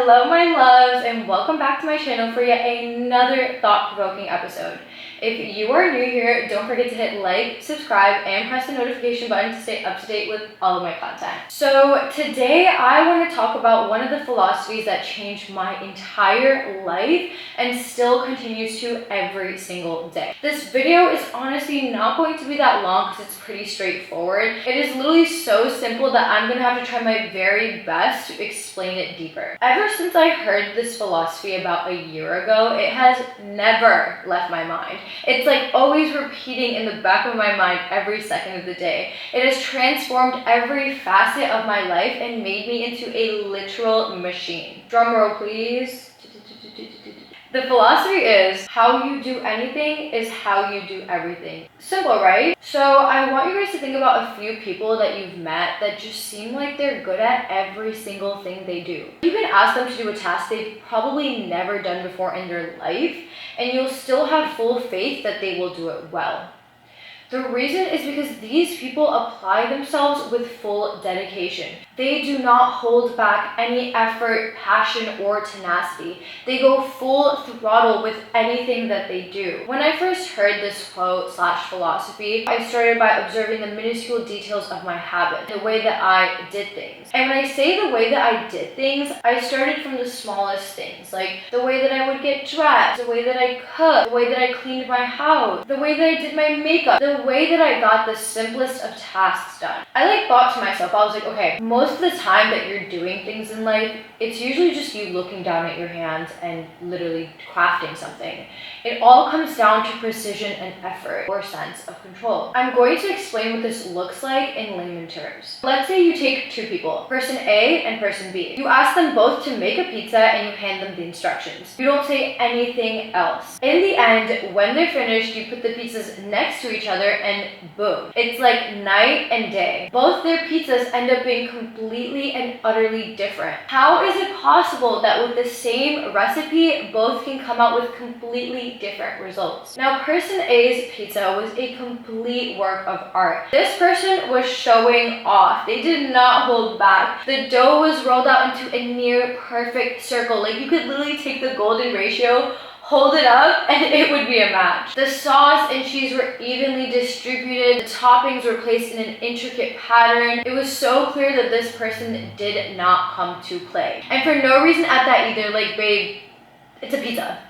Hello my loves, and welcome back to my channel for yet another thought-provoking episode. If you are new here, don't forget to hit like, subscribe, and press the notification button to stay up to date with all of my content. So today I want to talk about one of the philosophies that changed my entire life and still continues to every single day. This video is honestly not going to be that long because it's pretty straightforward. It is literally so simple that I'm going to have to try my very best to explain it deeper. Ever since I heard this philosophy about a year ago, it has never left my mind. It's like always repeating in the back of my mind every second of the day. It has transformed every facet of my life and made me into a literal machine. Drum roll, please. The philosophy is, how you do anything is how you do everything. Simple, right? So I want you guys to think about a few people that you've met that just seem like they're good at every single thing they do. You can ask them to do a task they've probably never done before in their life, and you'll still have full faith that they will do it well. The reason is because these people apply themselves with full dedication. They do not hold back any effort, passion, or tenacity. They go full throttle with anything that they do. When I first heard this quote / philosophy, I started by observing the minuscule details of my habit, the way that I did things. And when I say the way that I did things, I started from the smallest things, like the way that I would get dressed, the way that I cooked, the way that I cleaned my house, the way that I did my makeup, the way that I got the simplest of tasks done. I thought to myself, I was like, okay, most of the time that you're doing things in life, it's usually just you looking down at your hands and literally crafting something. It all comes down to precision and effort or sense of control. I'm going to explain what this looks like in layman terms. Let's say you take two people, person A and person B. You ask them both to make a pizza and you hand them the instructions. You don't say anything else. In the end, when they're finished, you put the pizzas next to each other and boom. It's like night and day. Both their pizzas end up being completely and utterly different. How is it possible that with the same recipe, both can come out with completely different results? Now, person A's pizza was a complete work of art. This person was showing off. They did not hold back. The dough was rolled out into a near perfect circle. Like you could literally take the golden ratio, hold it up, and it would be a match. The sauce and cheese were evenly distributed. The toppings were placed in an intricate pattern. It was so clear that this person did not come to play. And for no reason at that either, like, babe, it's a pizza.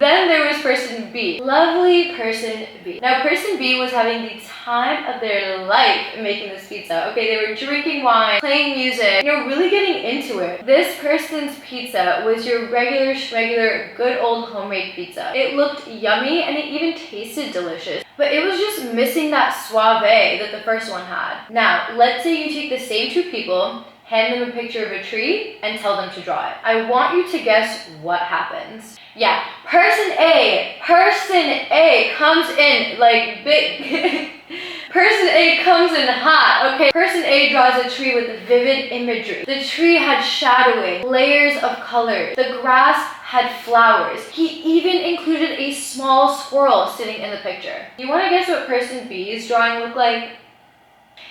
Then there was person B. Lovely person B. Now, person B was having the time of their life making this pizza. Okay, they were drinking wine, playing music, really getting into it. This person's pizza was your regular schmegular, good old homemade pizza. It looked yummy and it even tasted delicious, but it was just missing that suave that the first one had. Now, let's say you take the same two people, hand them a picture of a tree, and tell them to draw it. I want you to guess what happens. Yeah, person A comes in like big. Person A comes in hot. Okay, person A draws a tree with vivid imagery. The tree had shadowing, layers of colors. The grass had flowers. He even included a small squirrel sitting in the picture. You want to guess what person B's drawing looked like?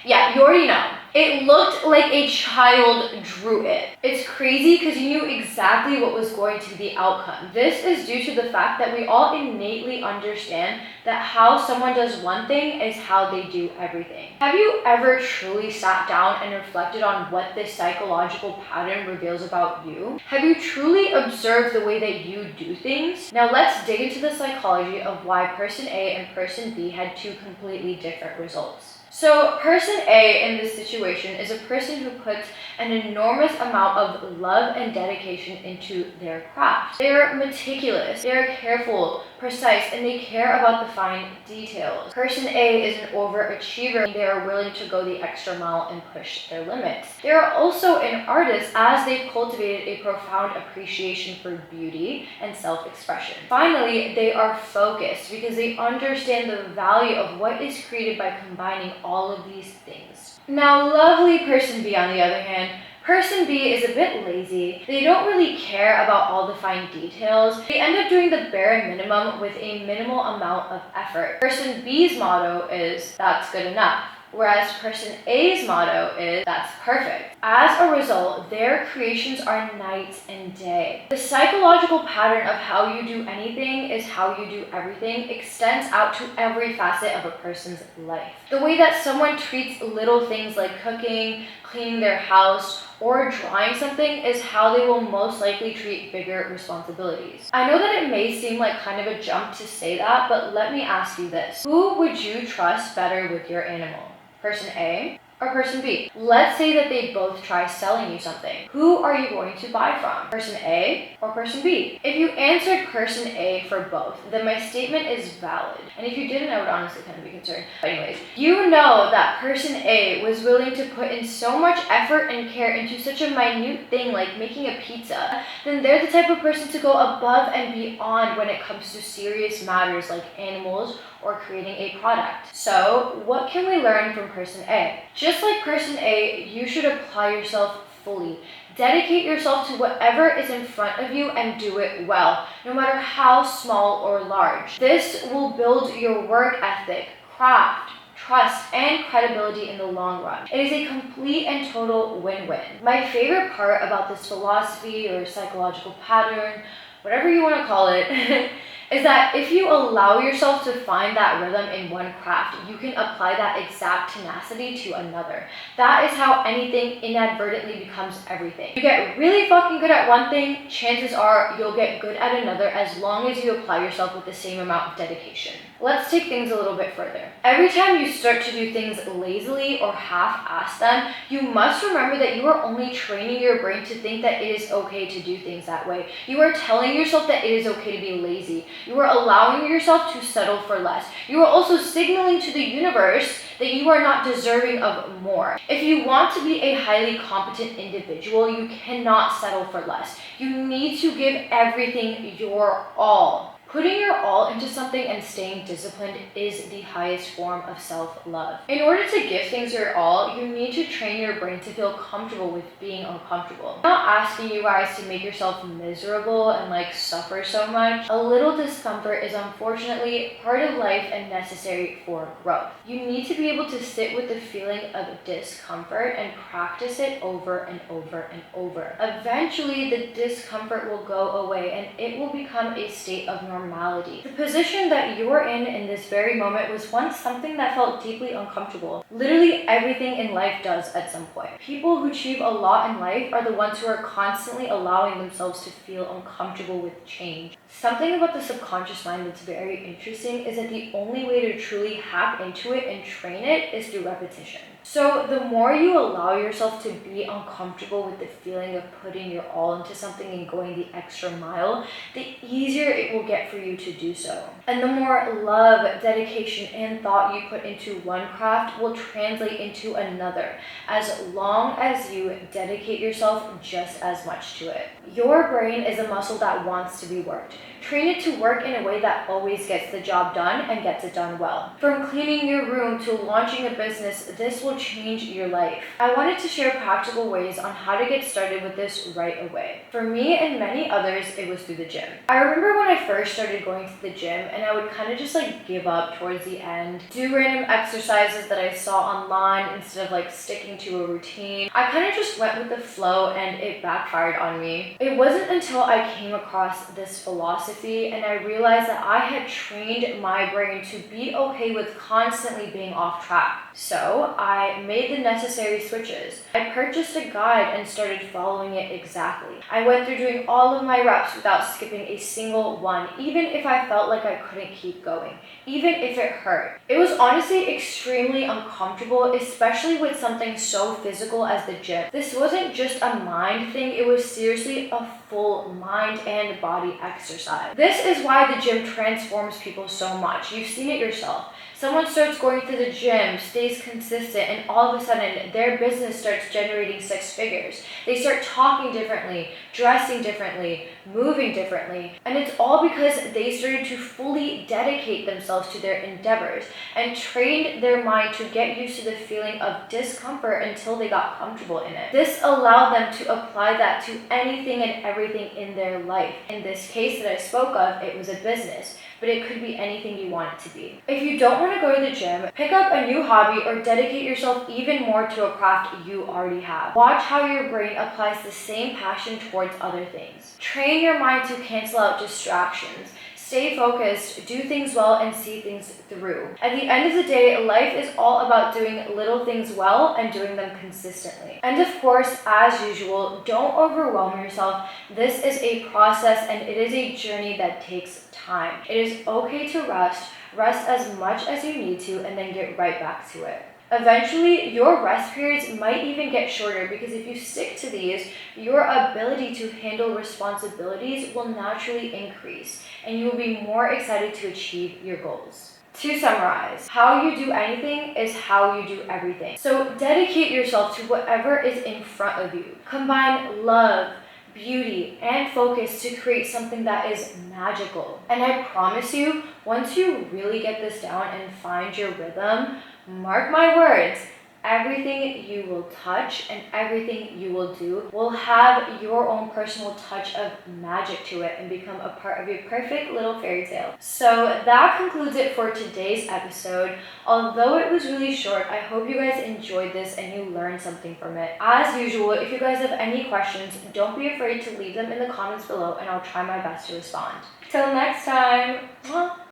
Yeah, you already know. It looked like a child drew it. It's crazy because you knew exactly what was going to be the outcome. This is due to the fact that we all innately understand that how someone does one thing is how they do everything. Have you ever truly sat down and reflected on what this psychological pattern reveals about you? Have you truly observed the way that you do things? Now let's dig into the psychology of why person A and person B had two completely different results. So person A in this situation is a person who puts an enormous amount of love and dedication into their craft. They're meticulous, they're careful, precise, and they care about the fine details. Person A is an overachiever. They are willing to go the extra mile and push their limits. They are also an artist as they've cultivated a profound appreciation for beauty and self-expression. Finally, they are focused because they understand the value of what is created by combining all of these things. Now, lovely person B, on the other hand, person B is a bit lazy. They don't really care about all the fine details. They end up doing the bare minimum with a minimal amount of effort. Person B's motto is, that's good enough. Whereas person A's motto is, that's perfect. As a result, their creations are night and day. The psychological pattern of how you do anything is how you do everything extends out to every facet of a person's life. The way that someone treats little things like cooking, cleaning their house, or drawing something is how they will most likely treat bigger responsibilities. I know that it may seem like kind of a jump to say that, but let me ask you this. Who would you trust better with your animal? Person A or person B? Let's say that they both try selling you something. Who are you going to buy from? Person A or person B? If you answered person A for both, then my statement is valid. And if you didn't, I would honestly kind of be concerned. But anyways, you know that person A was willing to put in so much effort and care into such a minute thing like making a pizza, then they're the type of person to go above and beyond when it comes to serious matters like animals or creating a product. So what can we learn from person A? Just like person A, you should apply yourself fully. Dedicate yourself to whatever is in front of you and do it well, no matter how small or large. This will build your work ethic, craft, trust, and credibility in the long run. It is a complete and total win-win. My favorite part about this philosophy or psychological pattern, whatever you want to call it, is that if you allow yourself to find that rhythm in one craft, you can apply that exact tenacity to another. That is how anything inadvertently becomes everything. You get really fucking good at one thing, chances are you'll get good at another as long as you apply yourself with the same amount of dedication. Let's take things a little bit further. Every time you start to do things lazily or half-ass them, you must remember that you are only training your brain to think that it is okay to do things that way. You are telling yourself that it is okay to be lazy. You are allowing yourself to settle for less. You are also signaling to the universe that you are not deserving of more. If you want to be a highly competent individual, you cannot settle for less. You need to give everything your all. Putting your all into something and staying disciplined is the highest form of self-love. In order to give things your all, you need to train your brain to feel comfortable with being uncomfortable. I'm not asking you guys to make yourself miserable and suffer so much. A little discomfort is unfortunately part of life and necessary for growth. You need to be able to sit with the feeling of discomfort and practice it over and over and over. Eventually, the discomfort will go away and it will become a state of normality. The position that you're in this very moment was once something that felt deeply uncomfortable. Literally everything in life does at some point. People who achieve a lot in life are the ones who are constantly allowing themselves to feel uncomfortable with change. Something about the subconscious mind that's very interesting is that the only way to truly hack into it and train it is through repetition. So the more you allow yourself to be uncomfortable with the feeling of putting your all into something and going the extra mile, the easier it will get for you to do so. And the more love, dedication, and thought you put into one craft will translate into another, as long as you dedicate yourself just as much to it. Your brain is a muscle that wants to be worked. Train it to work in a way that always gets the job done and gets it done well. From cleaning your room to launching a business, this will change your life. I wanted to share practical ways on how to get started with this right away. For me and many others, it was through the gym. I remember when I first started going to the gym and I would kind of just give up towards the end, do random exercises that I saw online instead of sticking to a routine. I kind of just went with the flow and it backfired on me. It wasn't until I came across this philosophy and I realized that I had trained my brain to be okay with constantly being off track. So I made the necessary switches. I purchased a guide and started following it exactly. I went through doing all of my reps without skipping a single one, even if I felt like I couldn't keep going, even if it hurt. It was honestly extremely uncomfortable, especially with something so physical as the gym. This wasn't just a mind thing, it was seriously a full mind and body exercise. This is why the gym transforms people so much. You've seen it yourself. Someone starts going to the gym, stays consistent, and all of a sudden their business starts generating six figures. They start talking differently, dressing differently, moving differently, and it's all because they started to fully dedicate themselves to their endeavors and trained their mind to get used to the feeling of discomfort until they got comfortable in it. This allowed them to apply that to anything and everything in their life. In this case that I spoke of, it was a business. but it could be anything you want it to be. If you don't want to go to the gym, pick up a new hobby or dedicate yourself even more to a craft you already have. Watch how your brain applies the same passion towards other things. Train your mind to cancel out distractions. Stay focused, do things well, and see things through. At the end of the day, life is all about doing little things well and doing them consistently. And of course, as usual, don't overwhelm yourself. This is a process and it is a journey that takes time. It is okay to rest as much as you need to, and then get right back to it. Eventually, your rest periods might even get shorter because if you stick to these, your ability to handle responsibilities will naturally increase and you will be more excited to achieve your goals. To summarize, how you do anything is how you do everything. So dedicate yourself to whatever is in front of you. Combine love, beauty, and focus to create something that is magical. And I promise you, once you really get this down and find your rhythm, mark my words, everything you will touch and everything you will do will have your own personal touch of magic to it and become a part of your perfect little fairy tale. So that concludes it for today's episode. Although it was really short, I hope you guys enjoyed this and you learned something from it. As usual, if you guys have any questions, don't be afraid to leave them in the comments below and I'll try my best to respond. Till next time. Mwah.